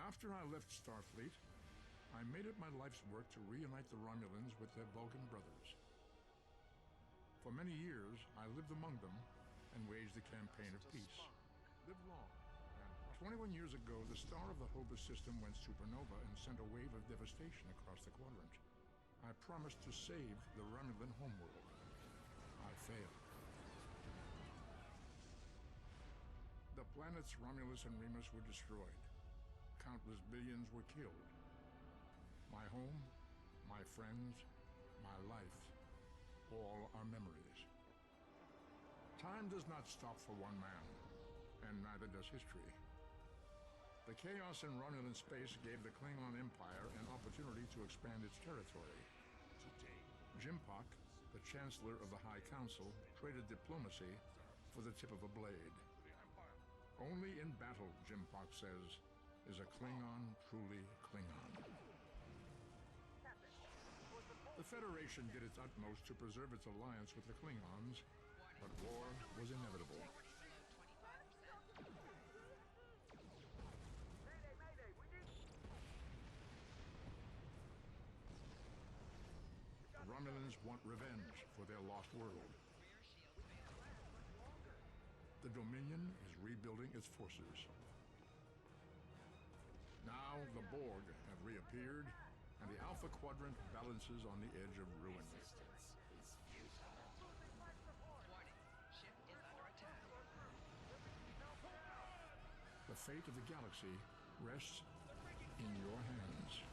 After I left Starfleet, I made it my life's work to reunite the Romulans with their Vulcan brothers. For many years, I lived among them and waged a campaign of peace. Live long. 21 years ago, the star of the Hobus system went supernova and sent a wave of devastation across the quadrant. I promised to save the Romulan homeworld. I failed. The planets Romulus and Remus were destroyed. Countless billions were killed. My home, my friends, my life, all are memories. Time does not stop for one man, and neither does history. The chaos in Romulan space gave the Klingon Empire an opportunity to expand its territory. Jimpak, the Chancellor of the High Council, traded diplomacy for the tip of a blade. Only in battle, Jimpak says, is a Klingon truly Klingon. The Federation did its utmost to preserve its alliance with the Klingons, but war was inevitable. The Romulans want revenge for their lost world. The Dominion is rebuilding its forces. Now the Borg have reappeared, and the Alpha Quadrant balances on the edge of ruin. The fate of the galaxy rests in your hands.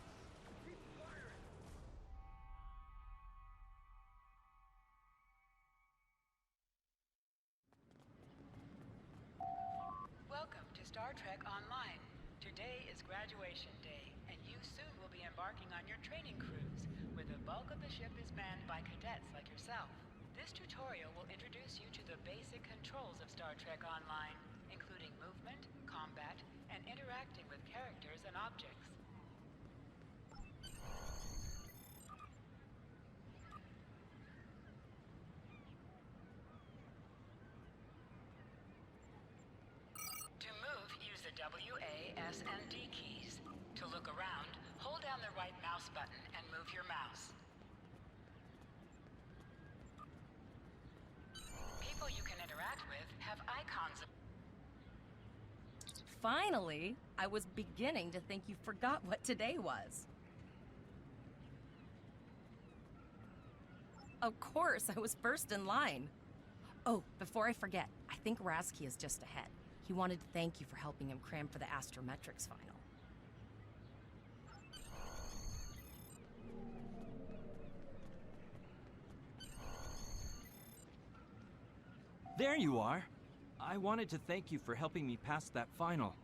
Welcome to Star Trek Online. Today is graduation day, and you soon will be embarking on your training cruise, where the bulk of the ship is manned by cadets like yourself. This tutorial will introduce you to the basic controls of Star Trek Online, including movement, combat, and interacting with characters and objects. To move, use the W, A, S, and D keys. To look around, hold down the right mouse button and move your mouse. People you can interact with have icons. Finally! I was beginning to think you forgot what today was. Of course, I was first in line. Oh, before I forget, I think Rasky is just ahead. He wanted to thank you for helping him cram for the Astrometrics final. There you are! I wanted to thank you for helping me pass that final,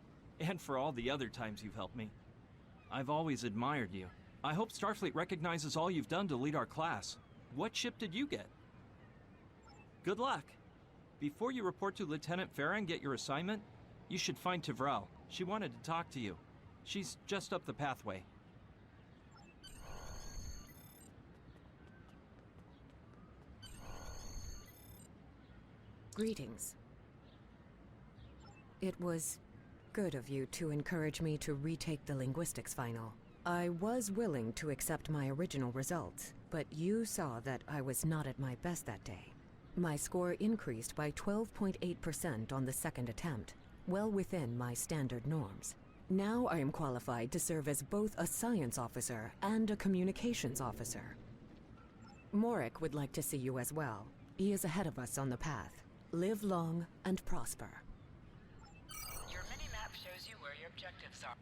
and for all the other times you've helped me. I've always admired you. I hope Starfleet recognizes all you've done to lead our class. What ship did you get? Good luck! Before you report to Lieutenant Farah and get your assignment, you should find Tivrel. She wanted to talk to you. She's just up the pathway. Greetings. It was good of you to encourage me to retake the linguistics final. I was willing to accept my original results, but you saw that I was not at my best that day. My score increased by 12.8% on the second attempt, well within my standard norms. Now I am qualified to serve as both a science officer and a communications officer. Morik would like to see you as well. He is ahead of us on the path. Live long and prosper. Your mini-map shows you where your objectives are.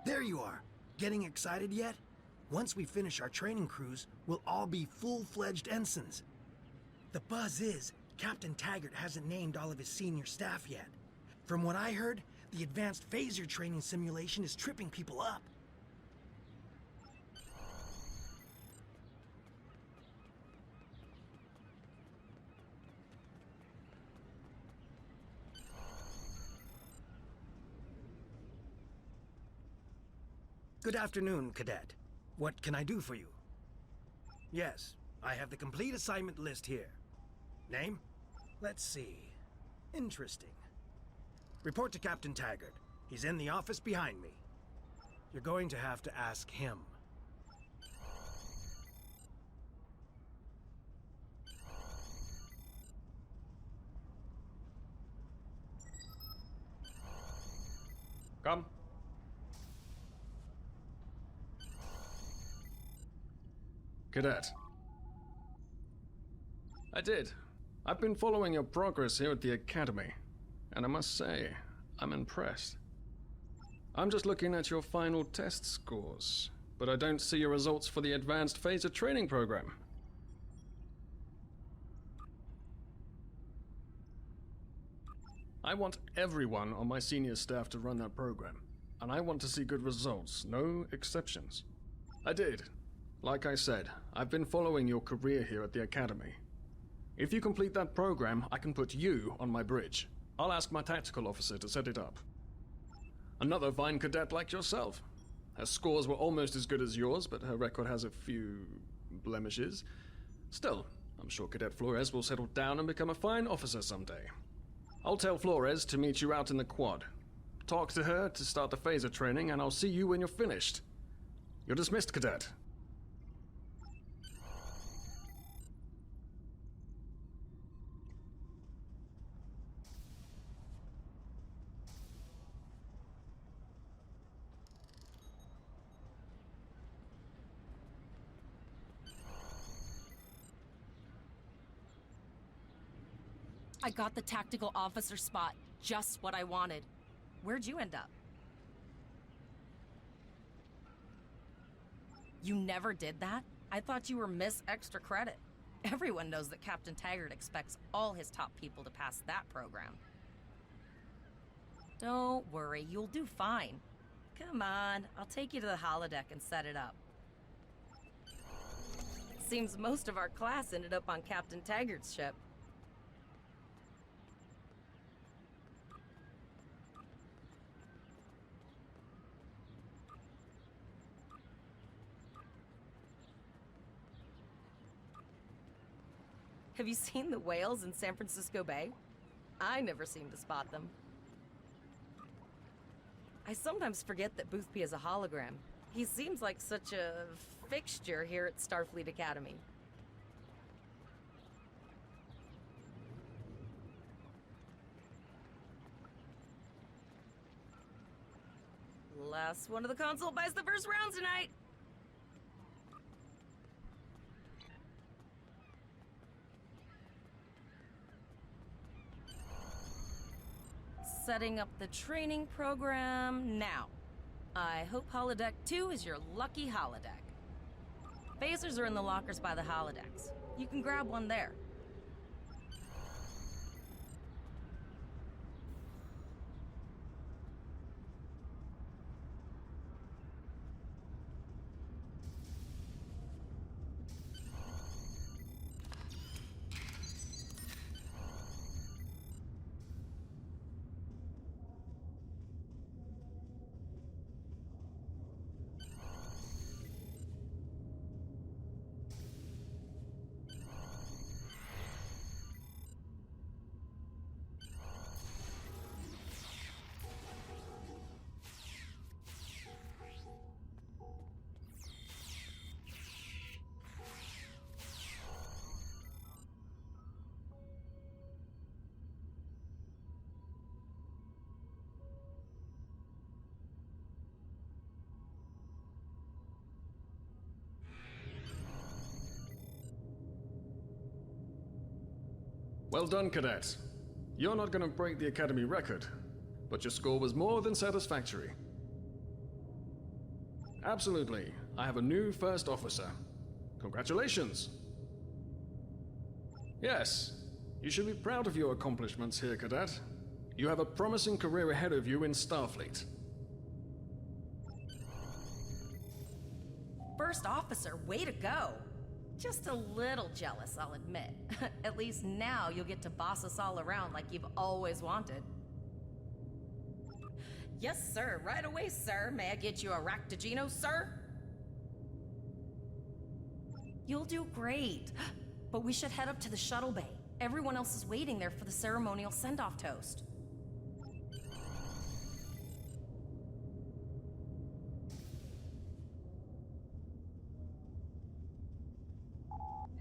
There you are! Getting excited yet? Once we finish our training cruise, we'll all be full-fledged ensigns. The buzz is, Captain Taggart hasn't named all of his senior staff yet. From what I heard, the advanced phaser training simulation is tripping people up. Good afternoon, Cadet. What can I do for you? Yes, I have the complete assignment list here. Name? Let's see. Interesting. Report to Captain Taggart. He's in the office behind me. You're going to have to ask him. Come. Cadet. I did. I've been following your progress here at the Academy, and I must say, I'm impressed. I'm just looking at your final test scores, but I don't see your results for the Advanced Phaser Training Program. I want everyone on my senior staff to run that program, and I want to see good results, no exceptions. I did. Like I said, I've been following your career here at the Academy. If you complete that program, I can put you on my bridge. I'll ask my tactical officer to set it up. Another fine cadet like yourself. Her scores were almost as good as yours, but her record has a few blemishes. Still, I'm sure Cadet Flores will settle down and become a fine officer someday. I'll tell Flores to meet you out in the quad. Talk to her to start the phaser training, and I'll see you when you're finished. You're dismissed, Cadet. I got the tactical officer spot. Just what I wanted. Where'd you end up? You never did that? I thought you were Miss Extra Credit. Everyone knows that Captain Taggart expects all his top people to pass that program. Don't worry, you'll do fine. Come on, I'll take you to the holodeck and set it up. Seems most of our class ended up on Captain Taggart's ship. Have you seen the whales in San Francisco Bay? I never seem to spot them. I sometimes forget that Boothby is a hologram. He seems like such a fixture here at Starfleet Academy. Last one of the console buys the first round tonight. Setting up the training program now. I hope Holodeck 2 is your lucky holodeck. Phasers are in the lockers by the holodecks. You can grab one there. Well done, Cadet. You're not going to break the Academy record, but your score was more than satisfactory. Absolutely. I have a new first officer. Congratulations. Yes, you should be proud of your accomplishments here, Cadet. You have a promising career ahead of you in Starfleet. First officer, way to go. Just a little jealous, I'll admit. At least now you'll get to boss us all around like you've always wanted. Yes, sir. Right away, sir. May I get you a Ractigino, sir? You'll do great. But we should head up to the shuttle bay. Everyone else is waiting there for the ceremonial send-off toast.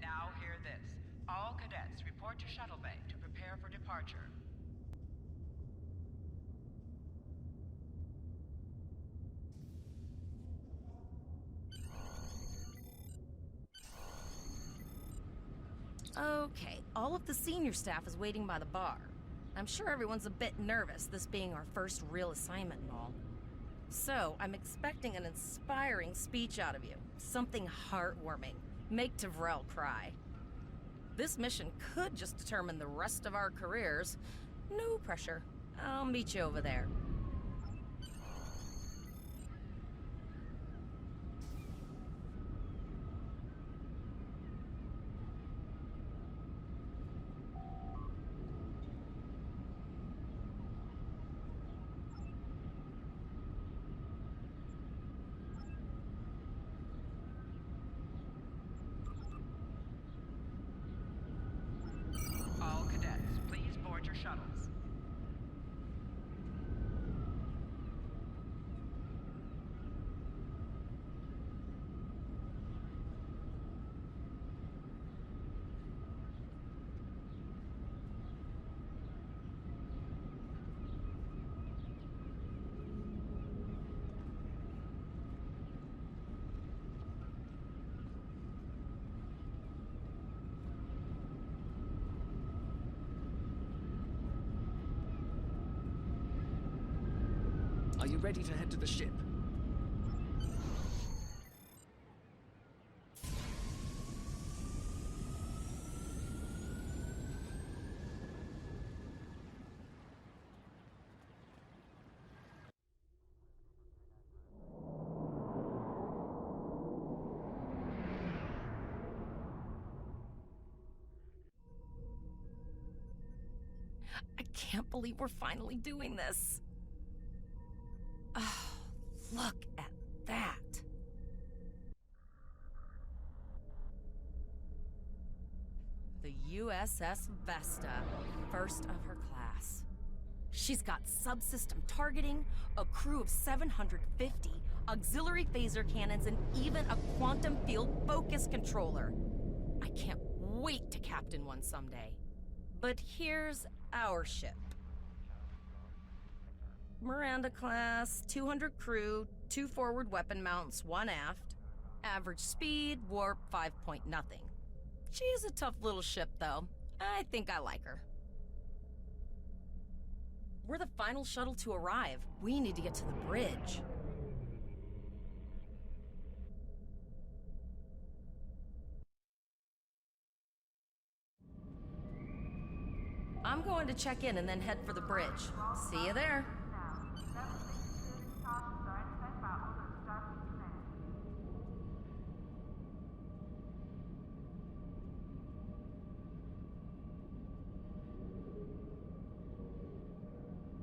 Now hear this. All cadets report to shuttle bay to prepare for departure. Okay, all of the senior staff is waiting by the bar. I'm sure everyone's a bit nervous, this being our first real assignment and all. So, I'm expecting an inspiring speech out of you. Something heartwarming. Make Tavrel cry. This mission could just determine the rest of our careers. No pressure. I'll meet you over there. All cadets, please board your shuttles. Are you ready to head to the ship? I can't believe we're finally doing this. Oh, look at that. The USS Vesta, first of her class. She's got subsystem targeting, a crew of 750, auxiliary phaser cannons, and even a quantum field focus controller. I can't wait to captain one someday. But here's our ship. Miranda class, 200 crew, 2 forward weapon mounts, 1 aft. Average speed, warp 5 point nothing. She's a tough little ship, though. I think I like her. We're the final shuttle to arrive. We need to get to the bridge. I'm going to check in and then head for the bridge. See you there.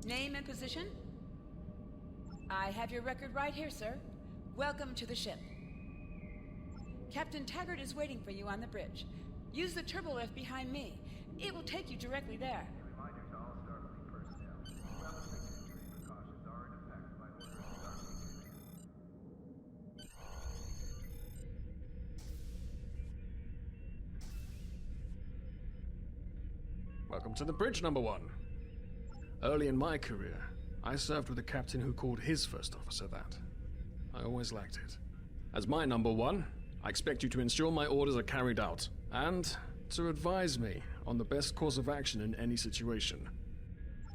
Name and position? I have your record right here, sir. Welcome to the ship. Captain Taggart is waiting for you on the bridge. Use the turbo lift behind me. It will take you directly there. Reminder to all Starfleet personnel. Level 63 precautions are in effect by order of Starfleet. Welcome to the bridge, number 1. Early in my career, I served with a captain who called his first officer that. I always liked it. As my number 1, I expect you to ensure my orders are carried out, and to advise me on the best course of action in any situation.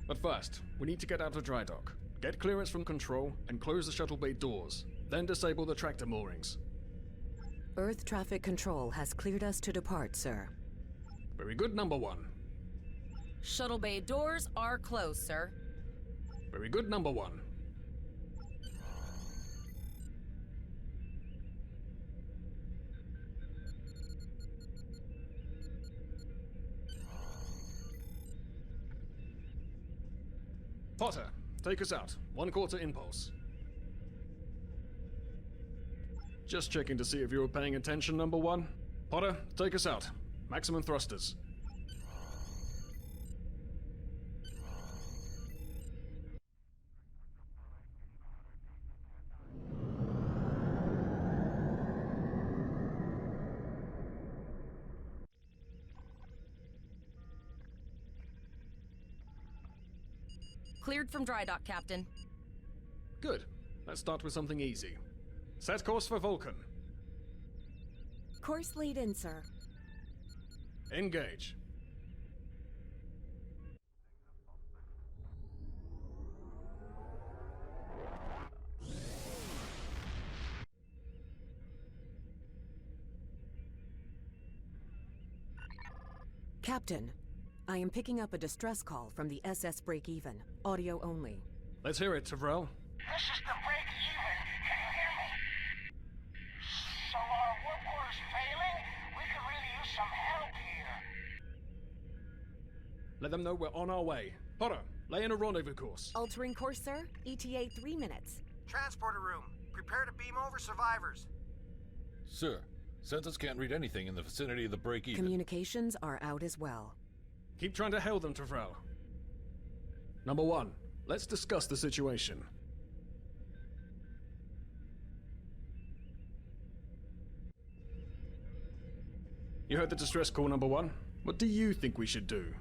But first, we need to get out of dry dock, get clearance from control, and close the shuttle bay doors, then disable the tractor moorings. Earth Traffic Control has cleared us to depart, sir. Very good, number 1. Shuttle bay doors are closed, sir. Very good, number 1. Potter, take us out. 1/4 impulse. Just checking to see if you were paying attention, number 1. Potter, take us out. Maximum thrusters. Cleared from dry dock, Captain. Good. Let's start with something easy. Set course for Vulcan. Course lead in, sir. Engage. Captain, I am picking up a distress call from the SS Break-Even. Audio only. Let's hear it, Tavrel. This is the break-even. Can you hear me? So our work order's failing? We could really use some help here. Let them know we're on our way. Potter, lay in a rendezvous course. Altering course, sir. ETA 3 minutes. Transporter room. Prepare to beam over survivors. Sir, Census can't read anything in the vicinity of the break-even. Communications are out as well. Keep trying to hail them, Tavrel. Number 1, let's discuss the situation. You heard the distress call, number 1. What do you think we should do?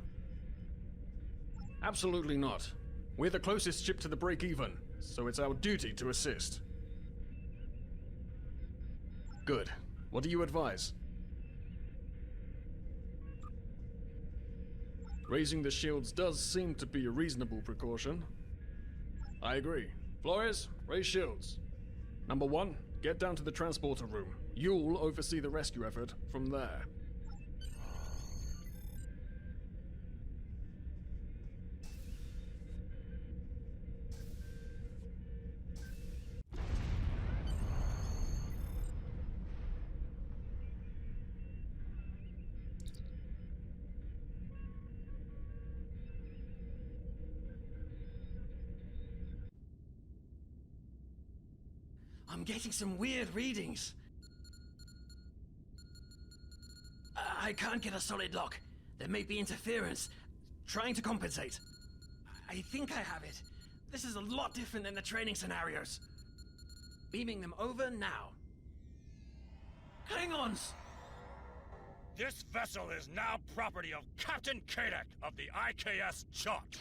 Absolutely not. We're the closest ship to the break-even, so it's our duty to assist. Good. What do you advise? Raising the shields does seem to be a reasonable precaution. I agree. Flores, raise shields. Number 1, get down to the transporter room. You'll oversee the rescue effort from there. I'm getting some weird readings. I can't get a solid lock. There may be interference. Trying to compensate. I think I have it. This is a lot different than the training scenarios. Beaming them over now. Klingons! This vessel is now property of Captain Kadek of the IKS Jot.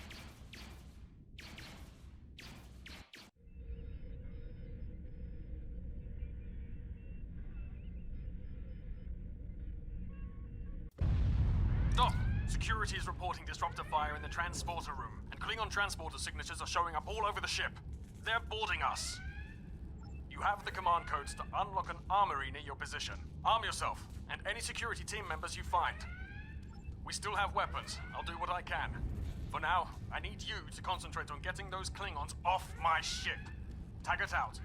Doc, security is reporting disruptor fire in the transporter room, and Klingon transporter signatures are showing up all over the ship. They're boarding us. You have the command codes to unlock an armory near your position. Arm yourself, and any security team members you find. We still have weapons. I'll do what I can. For now, I need you to concentrate on getting those Klingons off my ship. Taggart out.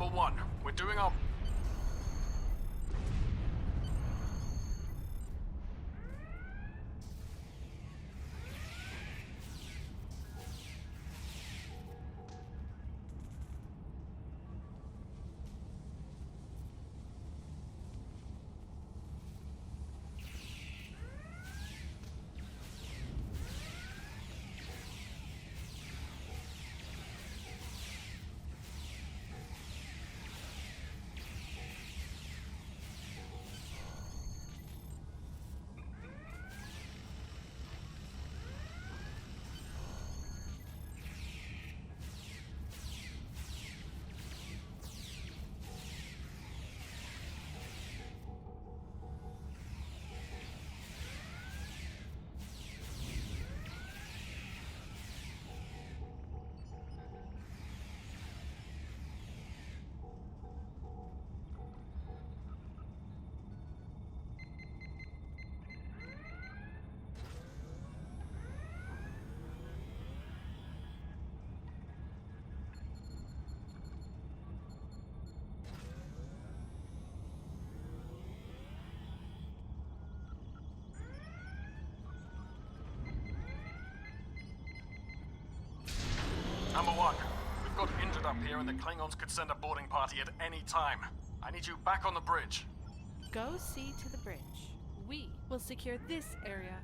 1, we're doing our... Number 1, we've got injured up here and the Klingons could send a boarding party at any time. I need you back on the bridge. Go see to the bridge. We will secure this area.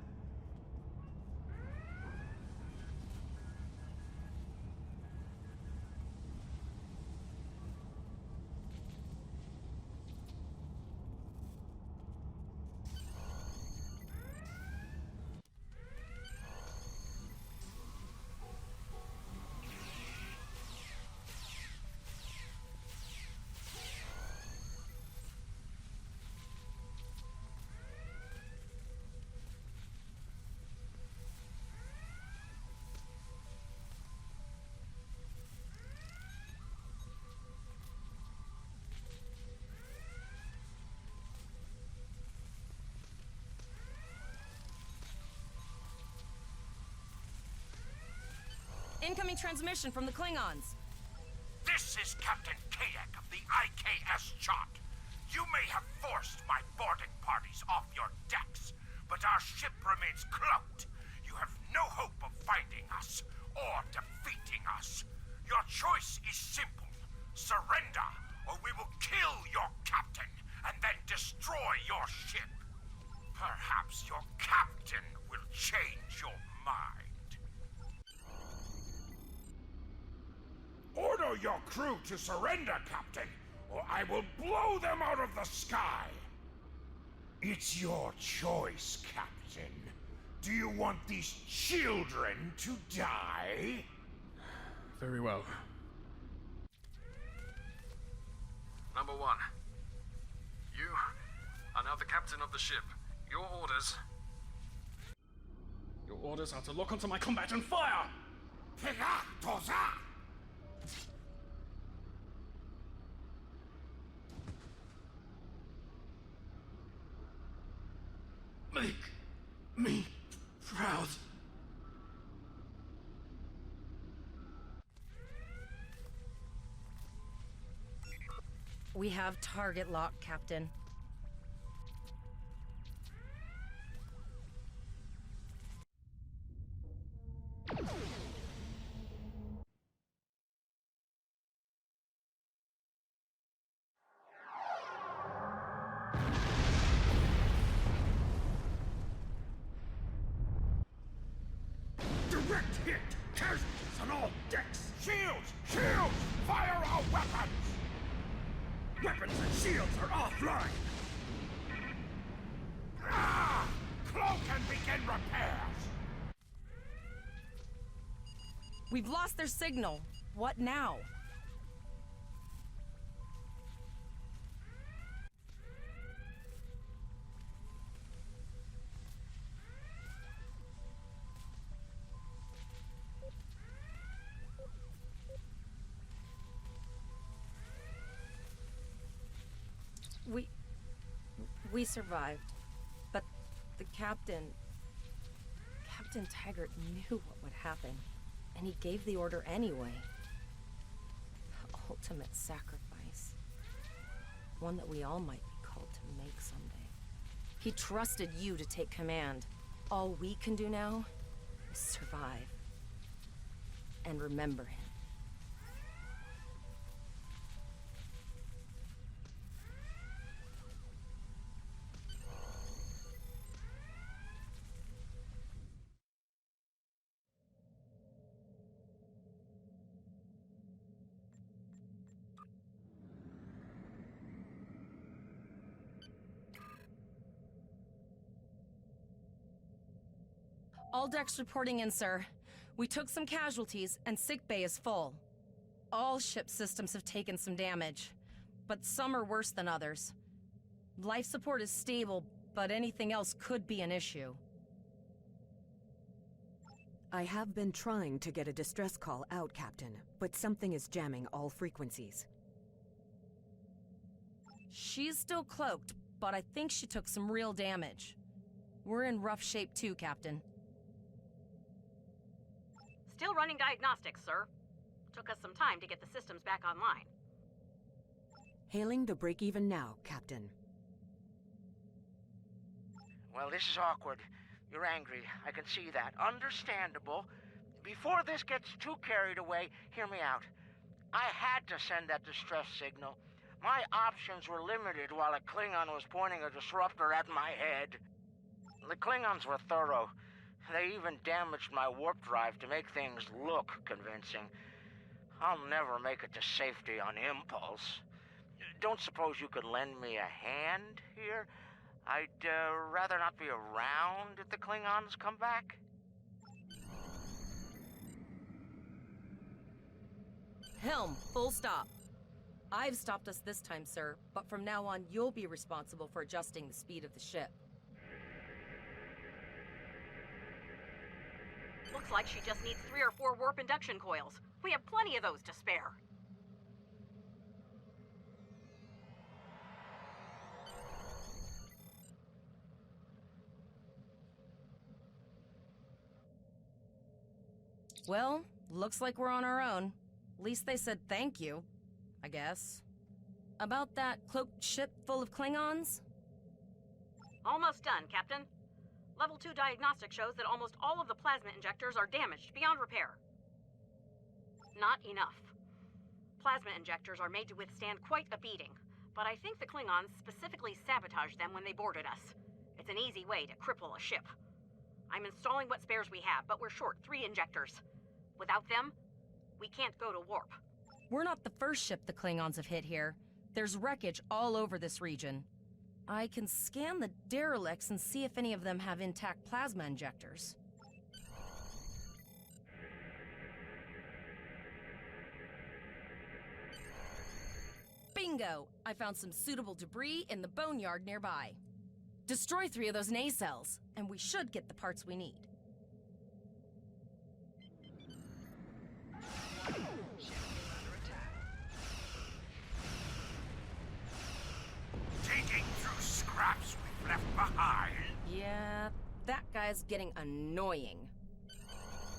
Incoming transmission from the Klingons. This is Captain Kadek of the IKS Chart. You may have forced my boarding parties off your decks, but our ship remains cloaked. You have no hope of finding us or defeating us. Your choice is simple. Surrender, or we will kill your captain and then destroy your ship. Perhaps your captain will change your mind. Order your crew to surrender, Captain, or I will blow them out of the sky. It's your choice, Captain. Do you want these children to die? Very well. Number 1, you are now the captain of the ship. Your orders... Your orders are to lock onto my combat and fire! Toza! Make me proud. We have target lock, Captain. Direct hit! Casualties on all decks! Shields! Shields! Fire our weapons! Weapons and shields are offline! Ah! Cloak and begin repairs! We've lost their signal. What now? We survived, but the Captain Taggart knew what would happen, and he gave the order anyway. Ultimate sacrifice. One that we all might be called to make someday. He trusted you to take command. All we can do now is survive. And remember him. All decks reporting in, sir. We took some casualties, and sickbay is full. All ship systems have taken some damage, but some are worse than others. Life support is stable, but anything else could be an issue. I have been trying to get a distress call out, Captain, but something is jamming all frequencies. She's still cloaked, but I think she took some real damage. We're in rough shape too, Captain. Still running diagnostics, sir. Took us some time to get the systems back online. Hailing the break-even now, Captain. Well, this is awkward. You're angry. I can see that. Understandable. Before this gets too carried away, hear me out. I had to send that distress signal. My options were limited while a Klingon was pointing a disruptor at my head. The Klingons were thorough. They even damaged my warp drive to make things look convincing. I'll never make it to safety on impulse. Don't suppose you could lend me a hand here? I'd rather not be around if the Klingons come back. Helm, full stop. I've stopped us this time, sir, but from now on, you'll be responsible for adjusting the speed of the ship. Looks like she just needs 3 or 4 warp induction coils. We have plenty of those to spare. Well, looks like we're on our own. At least they said thank you, I guess. About that cloaked ship full of Klingons? Almost done, Captain. Level 2 diagnostic shows that almost all of the plasma injectors are damaged beyond repair. Not enough. Plasma injectors are made to withstand quite a beating, but I think the Klingons specifically sabotaged them when they boarded us. It's an easy way to cripple a ship. I'm installing what spares we have, but we're short 3 injectors. Without them, we can't go to warp. We're not the first ship the Klingons have hit here. There's wreckage all over this region. I can scan the derelicts and see if any of them have intact plasma injectors. Bingo! I found some suitable debris in the boneyard nearby. Destroy 3 of those nacelles, and we should get the parts we need. Taking through scraps we've left behind? Yeah, that guy's getting annoying.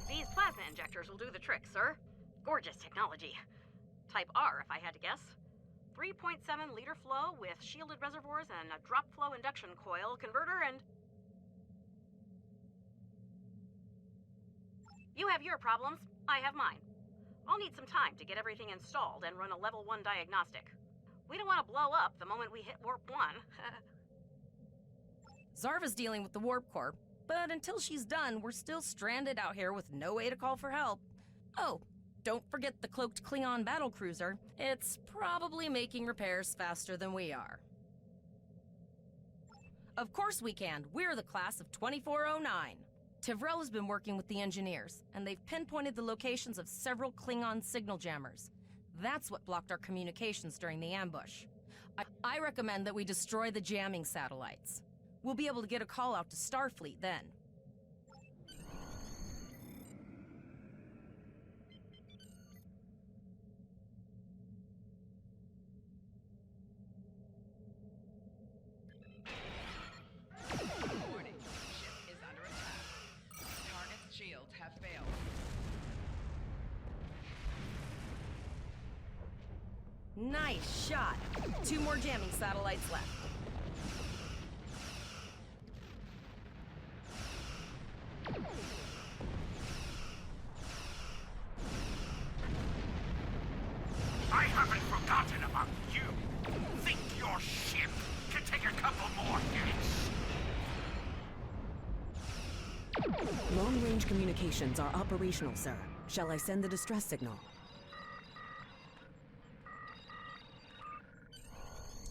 These plasma injectors will do the trick, sir. Gorgeous technology. Type R, if I had to guess. 3.7 liter flow with shielded reservoirs and a drop flow induction coil converter and... You have your problems, I have mine. I'll need some time to get everything installed and run a level 1 diagnostic. We don't want to blow up the moment we hit warp 1. Zarva's dealing with the warp core, but until she's done, we're still stranded out here with no way to call for help. Oh, don't forget the cloaked Klingon battlecruiser. It's probably making repairs faster than we are. Of course we can. We're the class of 2409. Tivrel has been working with the engineers, and they've pinpointed the locations of several Klingon signal jammers. That's what blocked our communications during the ambush. I recommend that we destroy the jamming satellites. We'll be able to get a call out to Starfleet then. Warning, ship is under attack. Target's shields have failed. Nice shot. 2 more jamming satellites left. I haven't forgotten about you. Think your ship can take a couple more hits? Long-range communications are operational, sir. Shall I send the distress signal?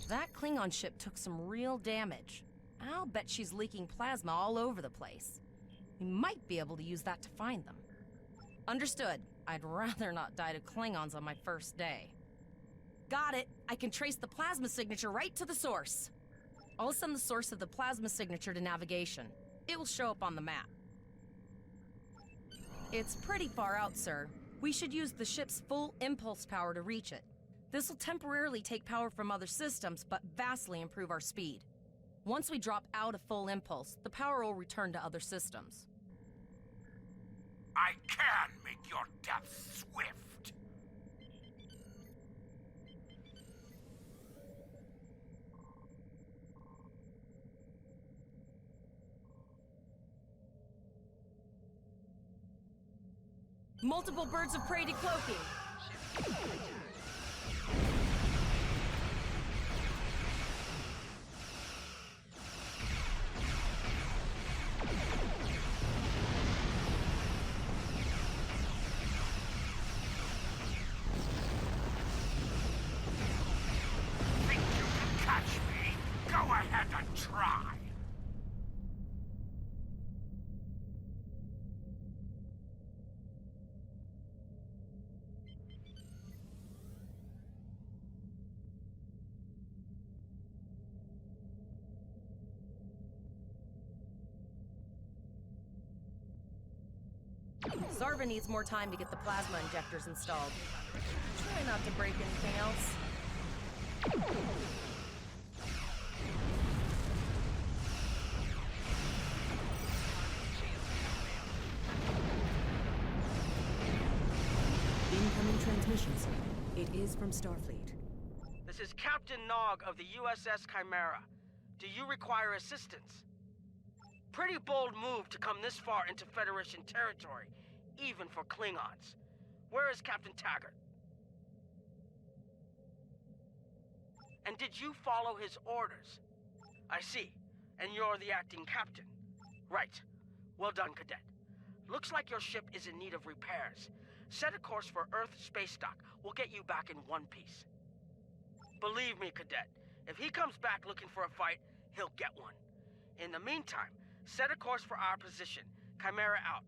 That Klingon ship took some real damage. I'll bet she's leaking plasma all over the place. We might be able to use that to find them. Understood. I'd rather not die to Klingons on my first day. Got it. I can trace the plasma signature right to the source. I'll send the source of the plasma signature to navigation. It will show up on the map. It's pretty far out, sir. We should use the ship's full impulse power to reach it. This will temporarily take power from other systems, but vastly improve our speed. Once we drop out of full impulse, the power will return to other systems. I can make your death swift. Multiple birds of prey decloaking. Think you can catch me? Go ahead and try. Zarva needs more time to get the plasma injectors installed. Try not to break anything else. Incoming transmission, sir. It is from Starfleet. This is Captain Nog of the USS Chimera. Do you require assistance? Pretty bold move to come this far into Federation territory, even for Klingons. Where is Captain Taggart? And did you follow his orders? I see. And you're the acting captain. Right. Well done, Cadet. Looks like your ship is in need of repairs. Set a course for Earth space dock. We'll get you back in one piece. Believe me, Cadet, if he comes back looking for a fight, he'll get one. In the meantime, set a course for our position. Chimera out.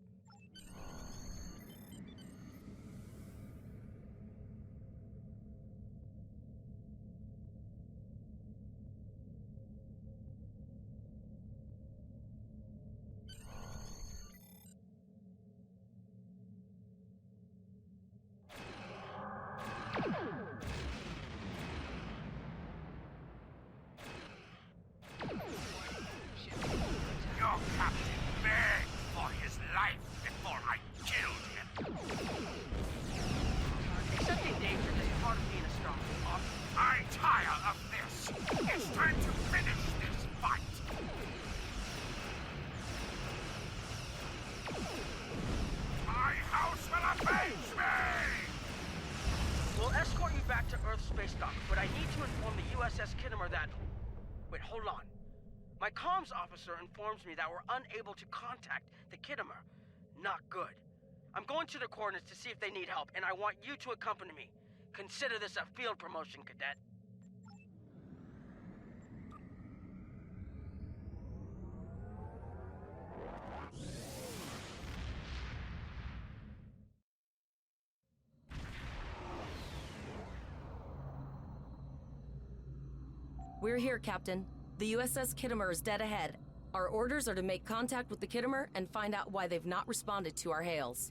Your captain begged for his life before I killed him. Accepting danger is part of being a strong officer. I tire of this. It's time to finish this fight. My house will avenge me! We'll escort you back to Earth space dock, but I need to inform the USS Kittimer that... Wait, hold on. My comms officer informs me that we're unable to contact the Kittimer. Not good. I'm going to the coordinates to see if they need help, and I want you to accompany me. Consider this a field promotion, Cadet. We're here, Captain. The USS Kittimer is dead ahead. Our orders are to make contact with the Kittimer and find out why they've not responded to our hails.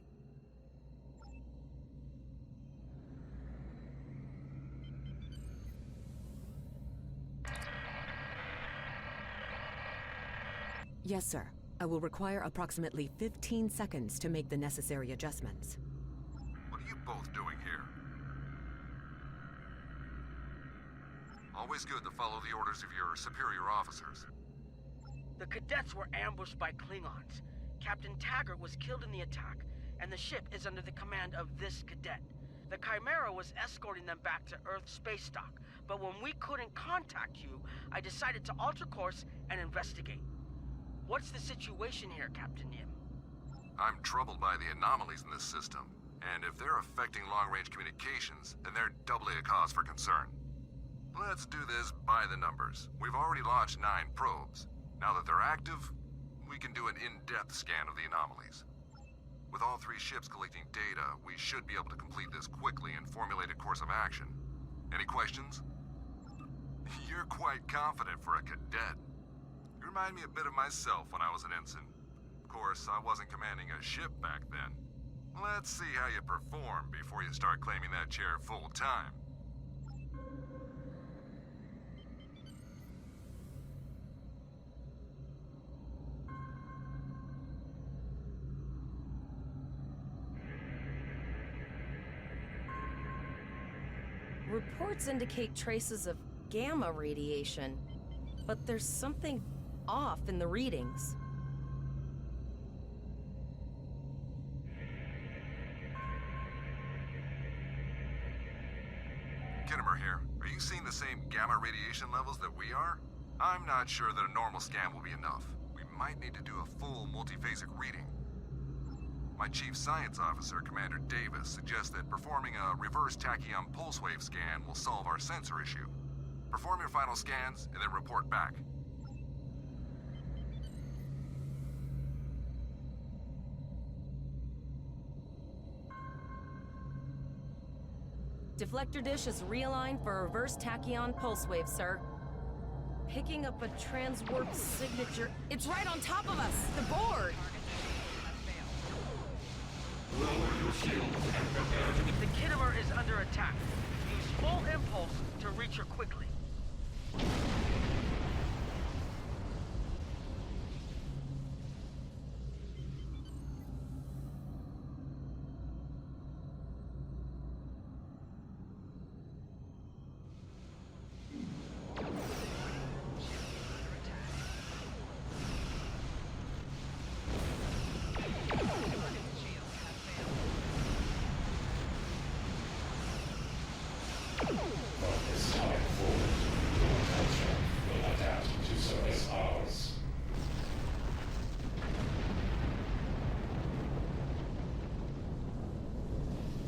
Yes, sir. I will require approximately 15 seconds to make the necessary adjustments. What are you both doing here? Always good to follow the orders of your superior officers. The cadets were ambushed by Klingons. Captain Taggart was killed in the attack, and the ship is under the command of this cadet. The Chimera was escorting them back to Earth space dock, but when we couldn't contact you, I decided to alter course and investigate. What's the situation here, Captain Nim? I'm troubled by the anomalies in this system, and if they're affecting long-range communications, then they're doubly a cause for concern. Let's do this by the numbers. We've already launched 9 probes. Now that they're active, we can do an in-depth scan of the anomalies. With all 3 ships collecting data, we should be able to complete this quickly and formulate a course of action. Any questions? You're quite confident for a cadet. You remind me a bit of myself when I was an ensign. Of course, I wasn't commanding a ship back then. Let's see how you perform before you start claiming that chair full time. Reports indicate traces of gamma radiation, but there's something off in the readings. Kittimer here. Are you seeing the same gamma radiation levels that we are? I'm not sure that a normal scan will be enough. We might need to do a full multiphasic reading. My Chief Science Officer, Commander Davis, suggests that performing a reverse tachyon pulse wave scan will solve our sensor issue. Perform your final scans and then report back. Deflector dish is realigned for a reverse tachyon pulse wave, sir. Picking up a transwarp signature. It's right on top of us! The board! The Kittimer is under attack. Use full impulse to reach her quickly.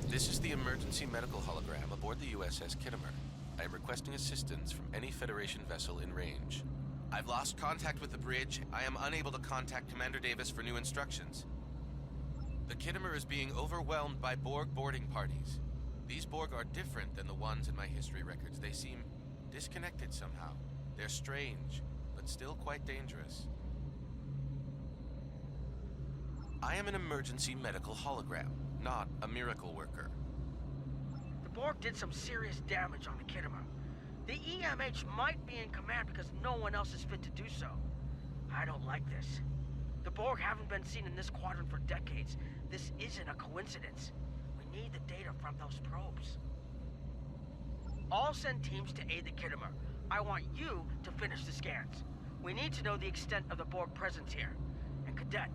This is the emergency medical hologram aboard the USS Kittimer. I am requesting assistance from any Federation vessel in range. I've lost contact with the bridge. I am unable to contact Commander Davis for new instructions. The Kittimer is being overwhelmed by Borg boarding parties. These Borg are different than the ones in my history records. They seem disconnected somehow. They're strange, but still quite dangerous. I am an emergency medical hologram, not a miracle worker. The Borg did some serious damage on the Kittimer. The EMH might be in command because no one else is fit to do so. I don't like this. The Borg haven't been seen in this quadrant for decades. This isn't a coincidence. We need the data from those probes. I'll send teams to aid the Kittimer. I want you to finish the scans. We need to know the extent of the Borg presence here. And Cadet,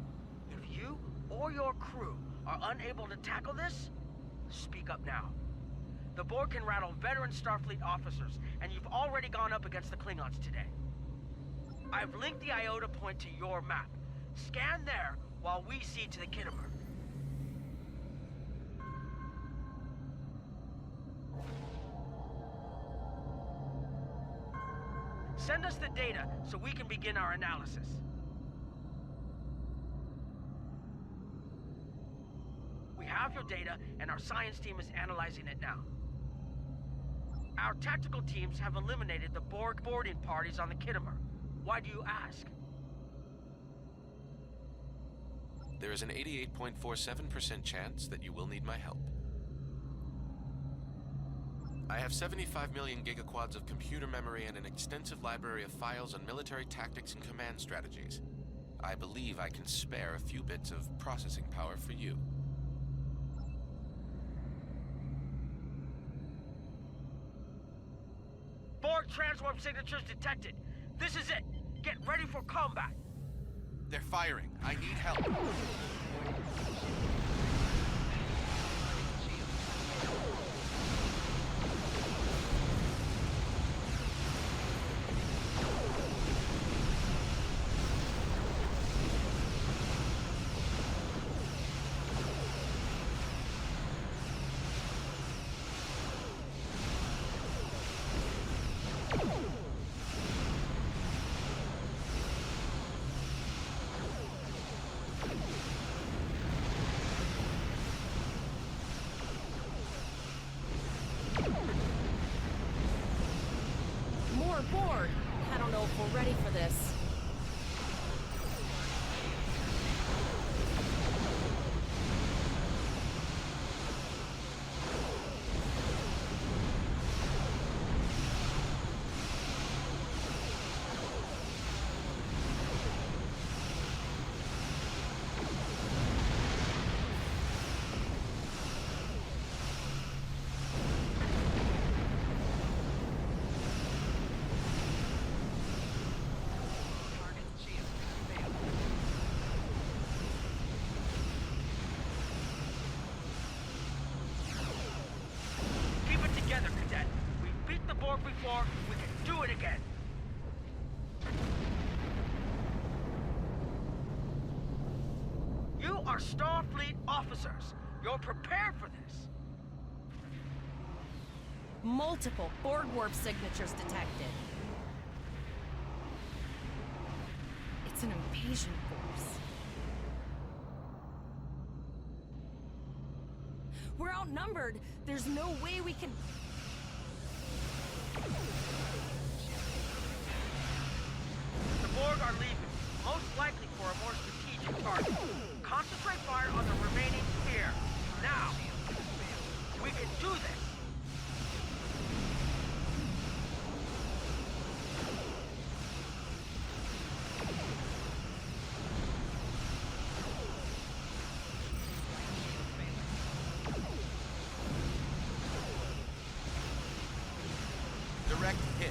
if you or your crew are unable to tackle this, speak up now. The Borg can rattle veteran Starfleet officers, and you've already gone up against the Klingons today. I've linked the Iota point to your map. Scan there while we see to the Kittimer. Send us the data so we can begin our analysis. We have your data, and our science team is analyzing it now. Our tactical teams have eliminated the Borg boarding parties on the Kittimer. Why do you ask? There is an 88.47% chance that you will need my help. I have 75 million gigaquads of computer memory and an extensive library of files on military tactics and command strategies. I believe I can spare a few bits of processing power for you. Borg transwarp signatures detected. This is it. Get ready for combat. They're firing. I need help. More Borg! I don't know if we're ready for this. Keep it together, Cadet. We beat the Borg before, we can do it again. You are Starfleet officers. You're prepared for this. Multiple Borg warp signatures detected. It's an invasion force. We're outnumbered. There's no way we can... The Borg are leaving, most likely for a more strategic target. Concentrate fire on the remaining sphere. Now! We can do this! Direct hit.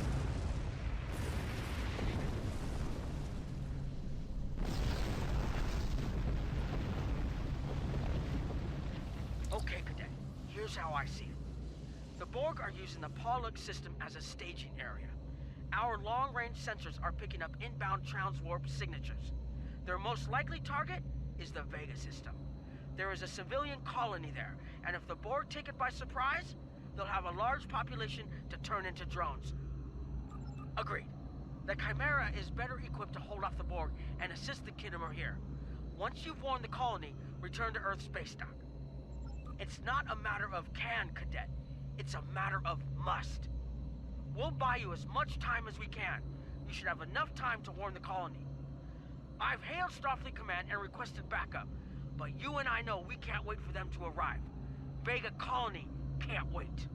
Okay, Cadet. Here's how I see it. The Borg are using the Pollux system as a staging area. Our long-range sensors are picking up inbound transwarp signatures. Their most likely target is the Vega system. There is a civilian colony there, and if the Borg take it by surprise, they'll have a large population to turn into drones. Agreed. The Chimera is better equipped to hold off the Borg and assist the Khitomer here. Once you've warned the colony, return to Earth space dock. It's not a matter of can, Cadet. It's a matter of must. We'll buy you as much time as we can. You should have enough time to warn the colony. I've hailed Starfleet Command and requested backup, but you and I know we can't wait for them to arrive. Vega Colony can't wait.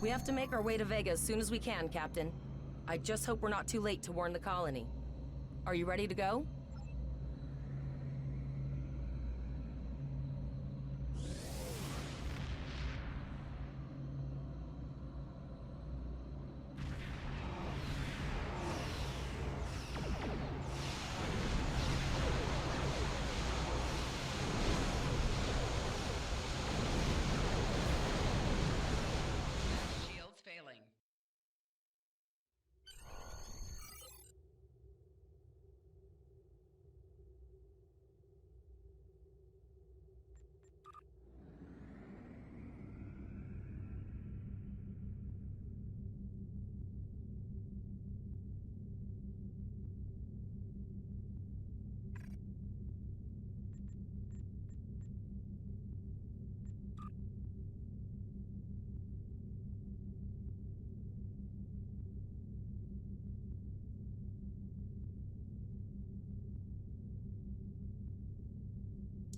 We have to make our way to Vega as soon as we can, Captain. I just hope we're not too late to warn the colony. Are you ready to go? Shields failing.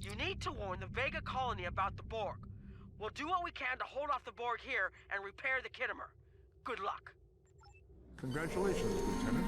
You need to warn the Vega Colony about the Borg. We'll do what we can to hold off the Borg here and repair the Khitomer. Good luck. Congratulations, Lieutenant.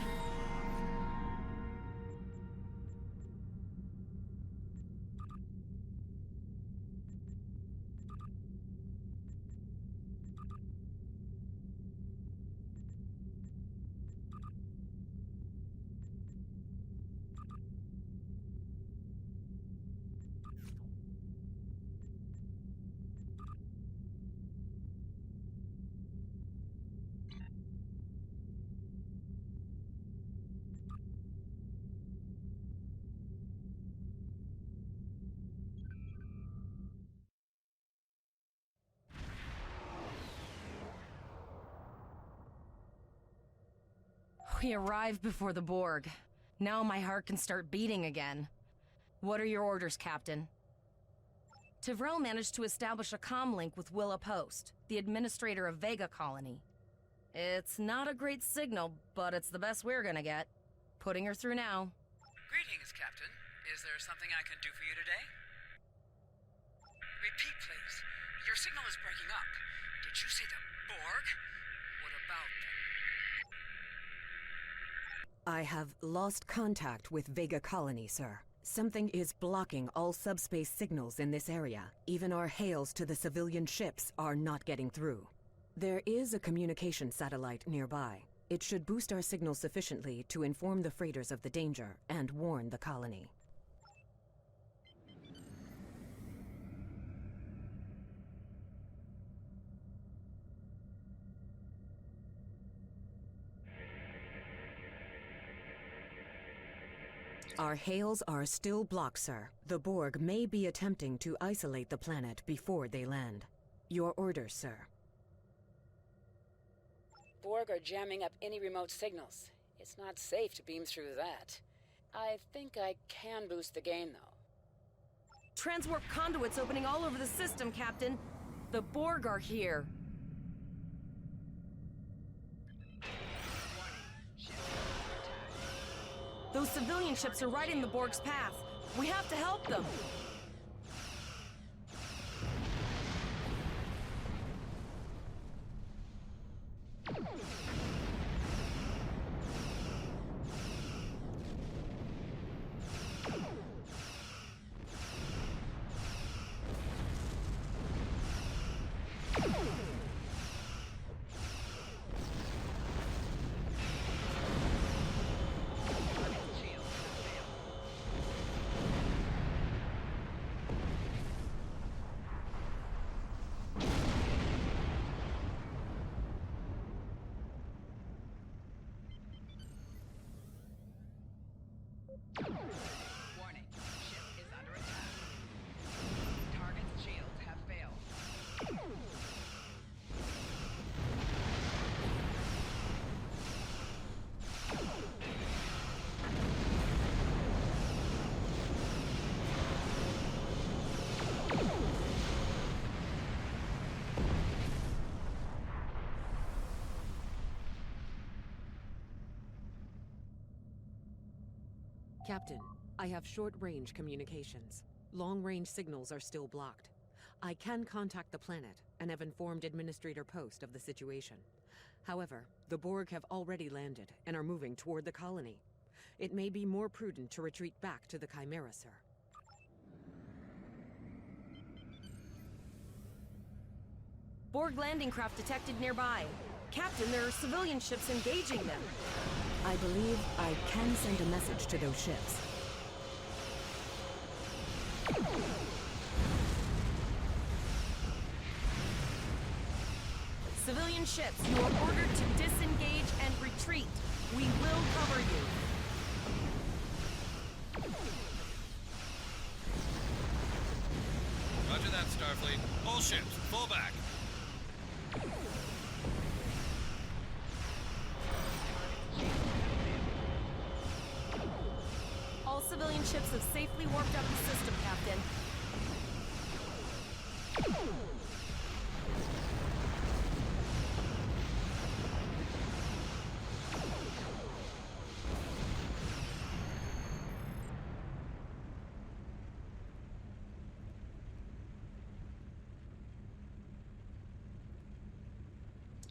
We arrived before the Borg. Now my heart can start beating again. What are your orders, Captain? Tevrel managed to establish a comm link with Willa Post, the administrator of Vega Colony. It's not a great signal, but it's the best we're gonna get. Putting her through now. Greetings, Captain. Is there something I can do for you today? Repeat, please. Your signal is breaking up. Did you say the Borg? What about them? I have lost contact with Vega Colony, sir. Something is blocking all subspace signals in this area. Even our hails to the civilian ships are not getting through. There is a communication satellite nearby. It should boost our signal sufficiently to inform the freighters of the danger and warn the colony. Our hails are still blocked, sir. The Borg may be attempting to isolate the planet before they land. Your orders, sir. Borg are jamming up any remote signals. It's not safe to beam through that. I think I can boost the gain, though. Transwarp conduits opening all over the system, Captain. The Borg are here. Those civilian ships are right in the Borg's path. We have to help them. Warning, ship is under attack. Target's shields have failed. Captain, I have short-range communications. Long-range signals are still blocked. I can contact the planet and have informed Administrator Post of the situation. However, the Borg have already landed and are moving toward the colony. It may be more prudent to retreat back to the Chimera, sir. Borg landing craft detected nearby. Captain, there are civilian ships engaging them. I believe I can send a message to those ships. Civilian ships, you are ordered to disengage and retreat. We will cover you. Roger that, Starfleet. All ships, fall back. All civilian ships have safely warped out of the system, Captain.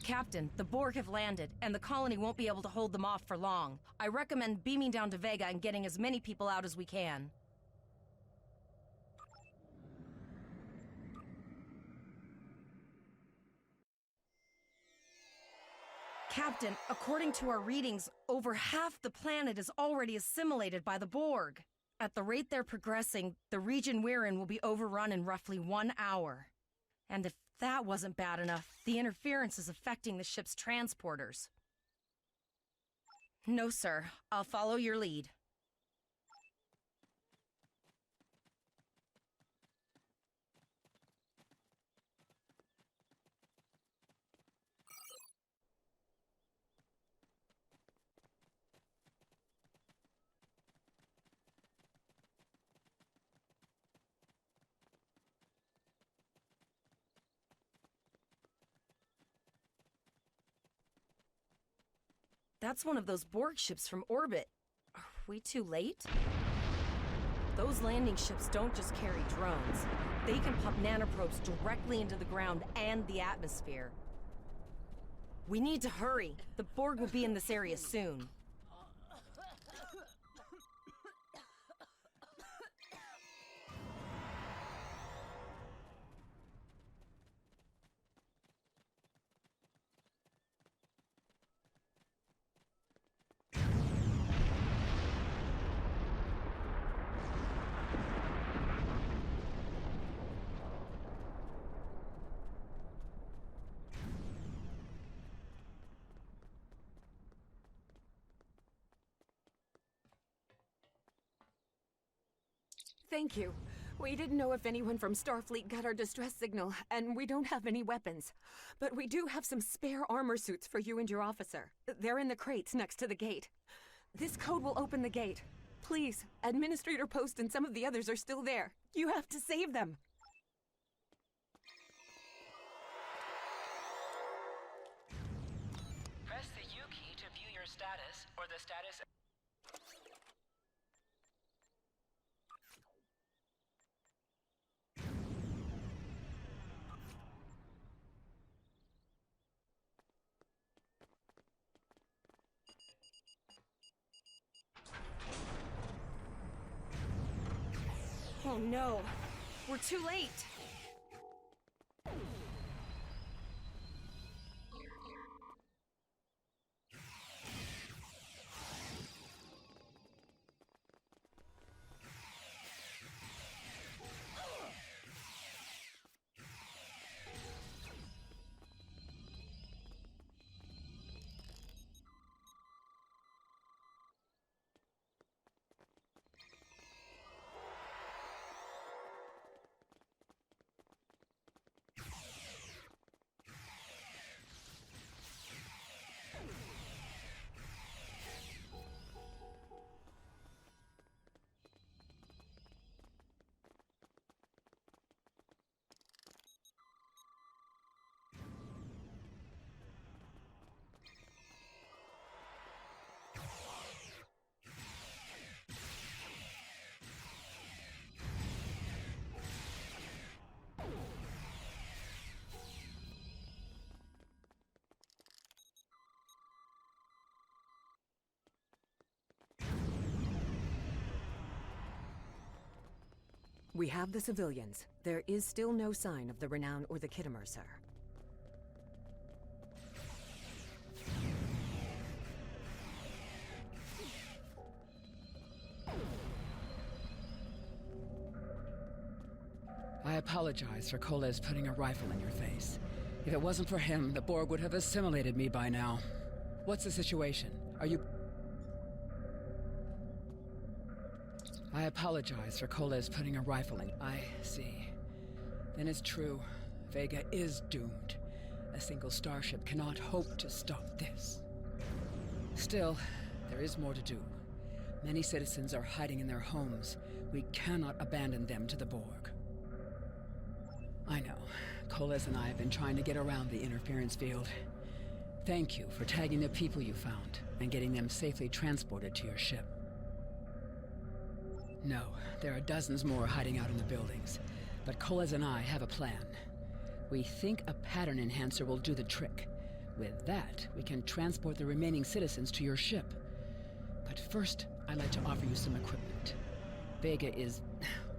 Captain, the Borg have landed, and the colony won't be able to hold them off for long. I recommend beaming down to Vega and getting as many people out as we can. Captain, according to our readings, over half the planet is already assimilated by the Borg. At the rate they're progressing, the region we're in will be overrun in roughly 1 hour. And if that wasn't bad enough, the interference is affecting the ship's transporters. No, sir. I'll follow your lead. That's one of those Borg ships from orbit. Are we too late? Those landing ships don't just carry drones. They can pump nanoprobes directly into the ground and the atmosphere. We need to hurry. The Borg will be in this area soon. Thank you. We didn't know if anyone from Starfleet got our distress signal, and we don't have any weapons. But we do have some spare armor suits for you and your officer. They're in the crates next to the gate. This code will open the gate. Please, Administrator Post and some of the others are still there. You have to save them. Press the U key to view your status, or the status... Oh no, we're too late. We have the civilians. There is still no sign of the Renown or the Khitomer, sir. I apologize for Koles putting a rifle in your face. If it wasn't for him, the Borg would have assimilated me by now. What's the situation? Are you... I apologize for Koles putting a rifle in... I see. Then it's true. Vega is doomed. A single starship cannot hope to stop this. Still, there is more to do. Many citizens are hiding in their homes. We cannot abandon them to the Borg. I know. Koles and I have been trying to get around the interference field. Thank you for tagging the people you found and getting them safely transported to your ship. No, there are dozens more hiding out in the buildings, but Koles and I have a plan. We think a pattern enhancer will do the trick. With that, we can transport the remaining citizens to your ship. But first, I'd like to offer you some equipment. Vega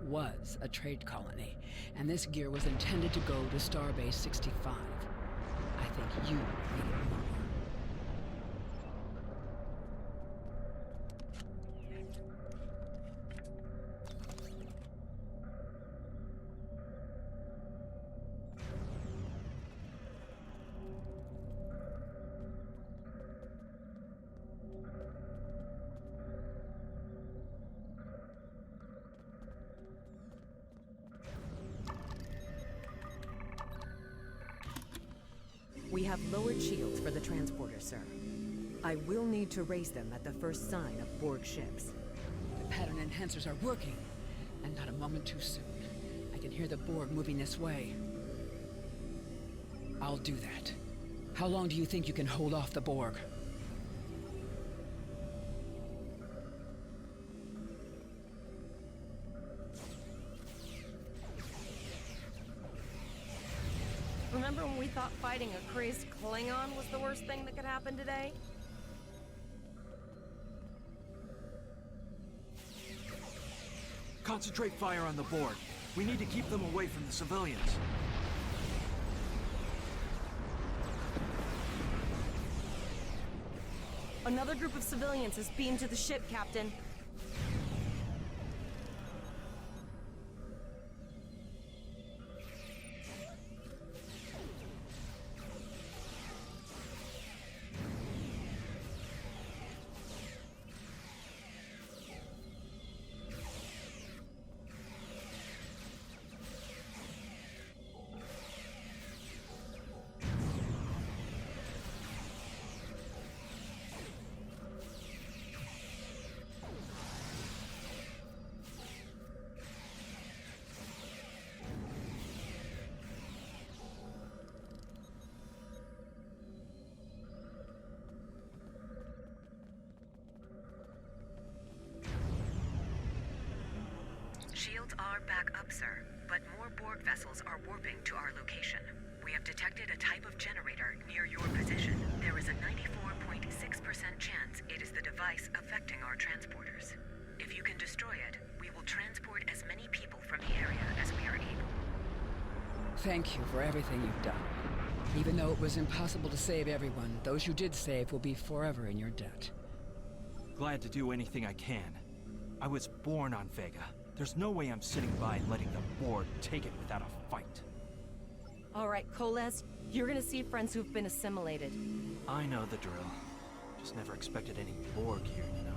was a trade colony, and this gear was intended to go to Starbase 65. I think you need it more. We have lowered shields for the transporter, sir. I will need to raise them at the first sign of Borg ships. The pattern enhancers are working, and not a moment too soon. I can hear the Borg moving this way. I'll do that. How long do you think you can hold off the Borg? Remember when we thought fighting a crazed Klingon was the worst thing that could happen today? Concentrate fire on the Borg. We need to keep them away from the civilians. Another group of civilians is beamed to the ship, Captain. Shields are back up, sir, but more Borg vessels are warping to our location. We have detected a type of generator near your position. There is a 94.6% chance it is the device affecting our transporters. If you can destroy it, we will transport as many people from the area as we are able. Thank you for everything you've done. Even though it was impossible to save everyone, those you did save will be forever in your debt. Glad to do anything I can. I was born on Vega. There's no way I'm sitting by and letting the Borg take it without a fight. All right, Koles, you're gonna see friends who've been assimilated. I know the drill. Just never expected any Borg here, you know.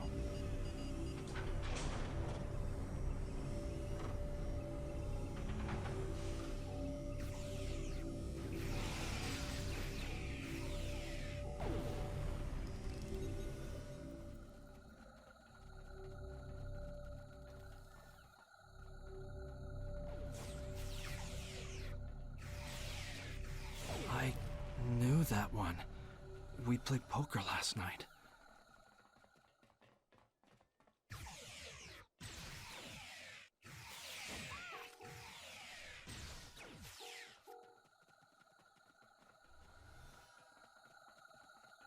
That one. We played poker last night.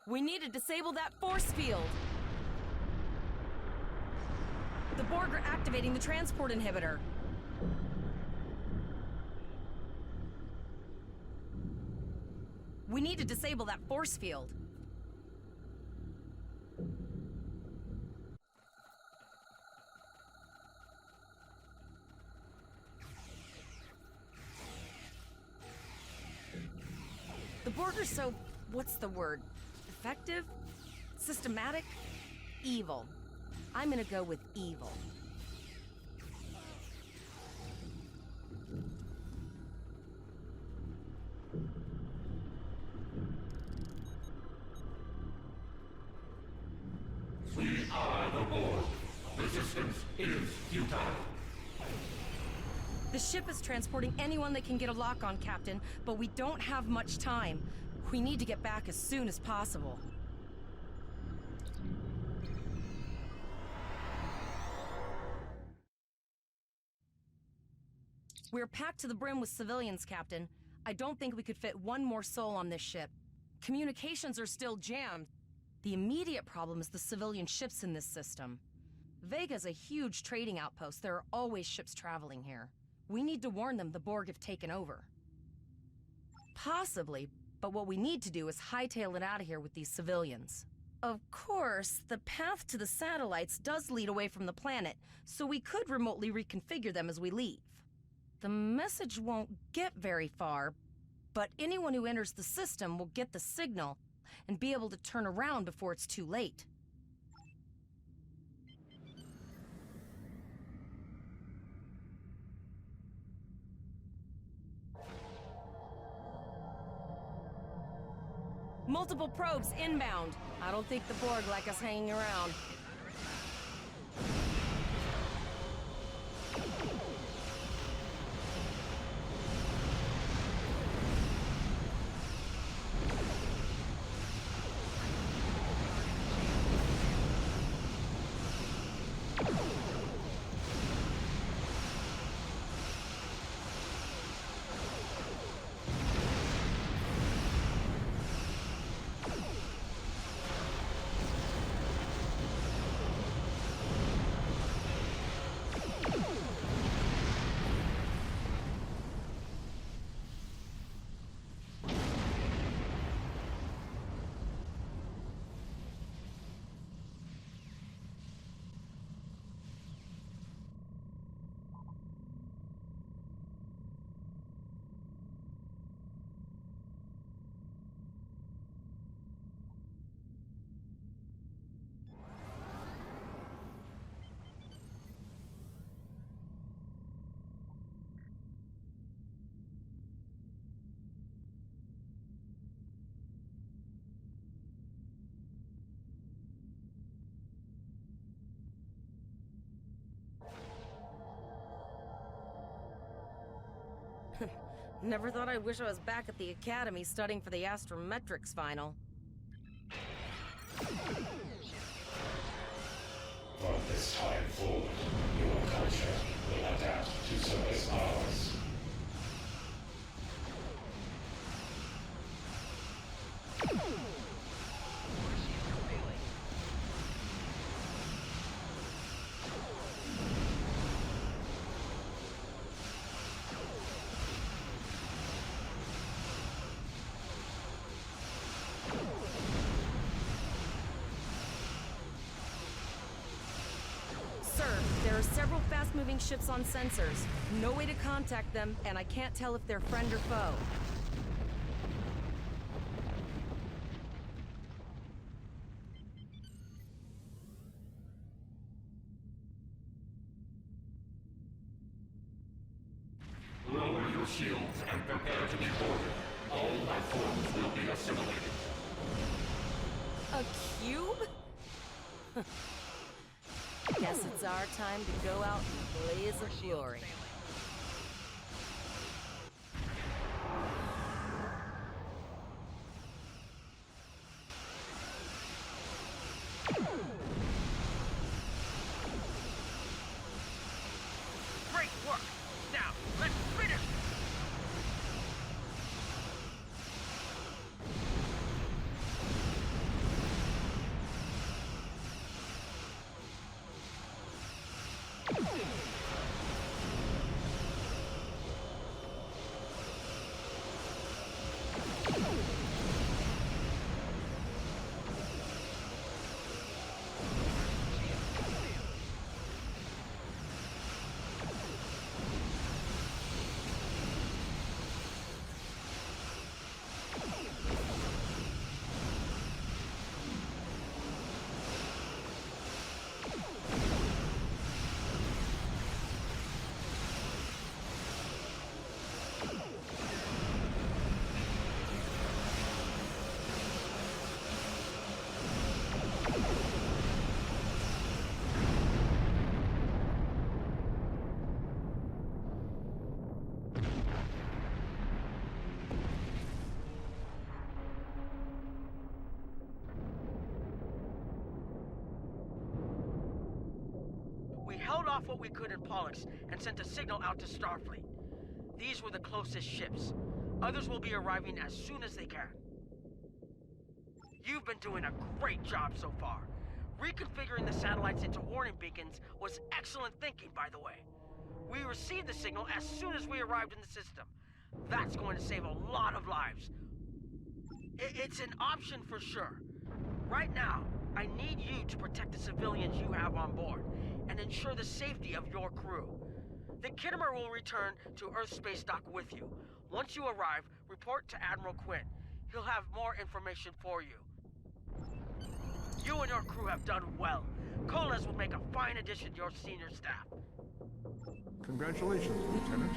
We need to disable that force field. The Borg are activating the transport inhibitor. We need to disable that force field. The Borg are so, what's the word? Effective? Systematic? Evil. I'm gonna go with evil. We are the Borg. Resistance is futile. The ship is transporting anyone that can get a lock on, Captain, but we don't have much time. We need to get back as soon as possible. We're packed to the brim with civilians, Captain. I don't think we could fit one more soul on this ship. Communications are still jammed. The immediate problem is the civilian ships in this system. Vega's a huge trading outpost. There are always ships traveling here. We need to warn them the Borg have taken over. Possibly, but what we need to do is hightail it out of here with these civilians. Of course, the path to the satellites does lead away from the planet, so we could remotely reconfigure them as we leave. The message won't get very far, but anyone who enters the system will get the signal and be able to turn around before it's too late. Multiple probes inbound. I don't think the Borg like us hanging around. Never thought I'd wish I was back at the academy studying for the astrometrics final. From this time forward, your culture will adapt to service ours. Sir, there are several fast-moving ships on sensors. No way to contact them, and I can't tell if they're friend or foe. Lower your shields and prepare to be boarded. All life forms will be assimilated. A cube? Guess it's our time to go out in a blaze of glory. Great work! Now, let's finish! We held off what we could in Pollux and sent a signal out to Starfleet. These were the closest ships. Others will be arriving as soon as they can. You've been doing a great job so far. Reconfiguring the satellites into warning beacons was excellent thinking, by the way. We received the signal as soon as we arrived in the system. That's going to save a lot of lives. It's an option for sure. Right now, I need you to protect the civilians you have on board and ensure the safety of your crew. The Kittimer will return to Earth Space Dock with you. Once you arrive, report to Admiral Quinn. He'll have more information for you. You and your crew have done well. Koles will make a fine addition to your senior staff. Congratulations, Lieutenant.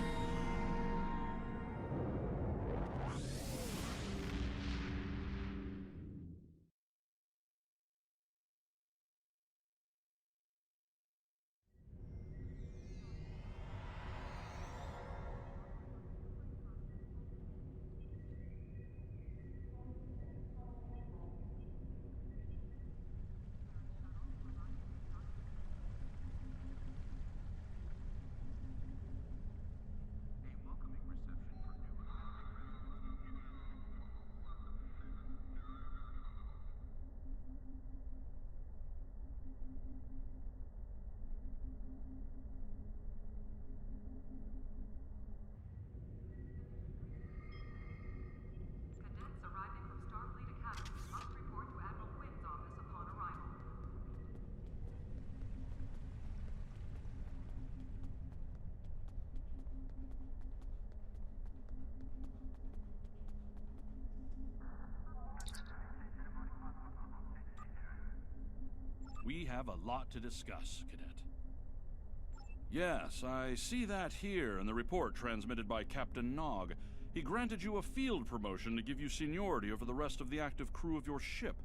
We have a lot to discuss, Cadet. Yes, I see that here in the report transmitted by Captain Nog. He granted you a field promotion to give you seniority over the rest of the active crew of your ship.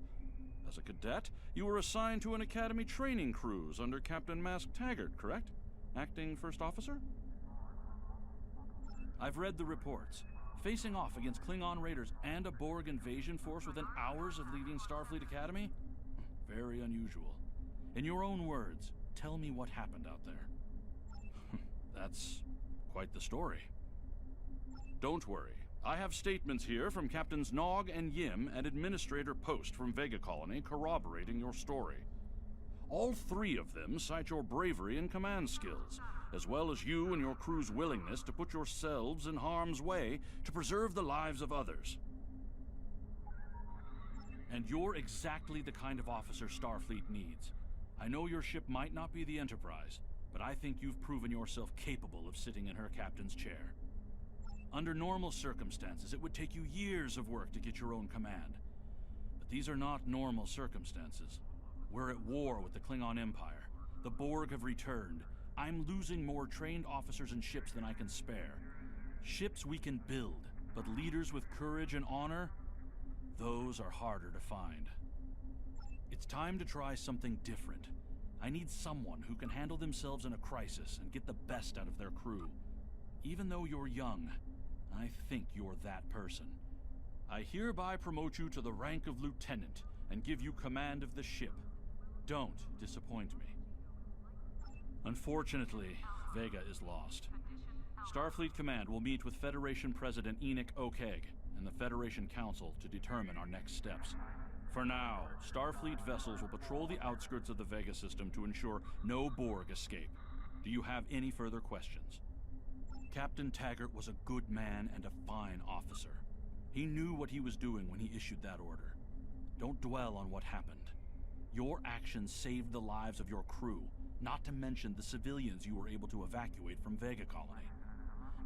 As a cadet, you were assigned to an Academy training cruise under Captain Mask Taggart, correct? Acting First Officer? I've read the reports. Facing off against Klingon raiders and a Borg invasion force within hours of leaving Starfleet Academy? Very unusual. In your own words, tell me what happened out there. That's quite the story. Don't worry. I have statements here from Captains Nog and Yim and Administrator Post from Vega Colony corroborating your story. All three of them cite your bravery and command skills, as well as you and your crew's willingness to put yourselves in harm's way to preserve the lives of others. And you're exactly the kind of officer Starfleet needs. I know your ship might not be the Enterprise, but I think you've proven yourself capable of sitting in her captain's chair. Under normal circumstances, it would take you years of work to get your own command. But these are not normal circumstances. We're at war with the Klingon Empire. The Borg have returned. I'm losing more trained officers and ships than I can spare. Ships we can build, but leaders with courage and honor? Those are harder to find. It's time to try something different. I need someone who can handle themselves in a crisis and get the best out of their crew. Even though you're young, I think you're that person. I hereby promote you to the rank of lieutenant and give you command of the ship. Don't disappoint me. Unfortunately, Vega is lost. Starfleet Command will meet with Federation President Enoch Okeg and the Federation Council to determine our next steps. For now, Starfleet vessels will patrol the outskirts of the Vega system to ensure no Borg escape. Do you have any further questions? Captain Taggart was a good man and a fine officer. He knew what he was doing when he issued that order. Don't dwell on what happened. Your actions saved the lives of your crew, not to mention the civilians you were able to evacuate from Vega Colony.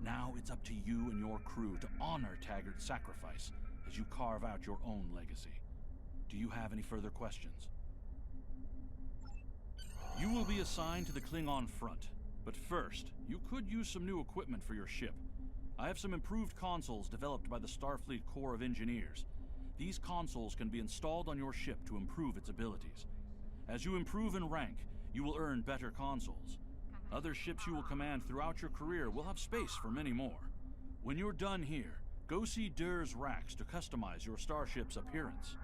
Now it's up to you and your crew to honor Taggart's sacrifice as you carve out your own legacy. Do you have any further questions? You will be assigned to the Klingon front. But first, you could use some new equipment for your ship. I have some improved consoles developed by the Starfleet Corps of Engineers. These consoles can be installed on your ship to improve its abilities. As you improve in rank, you will earn better consoles. Other ships you will command throughout your career will have space for many more. When you're done here, go see Dur's Racks to customize your starship's appearance.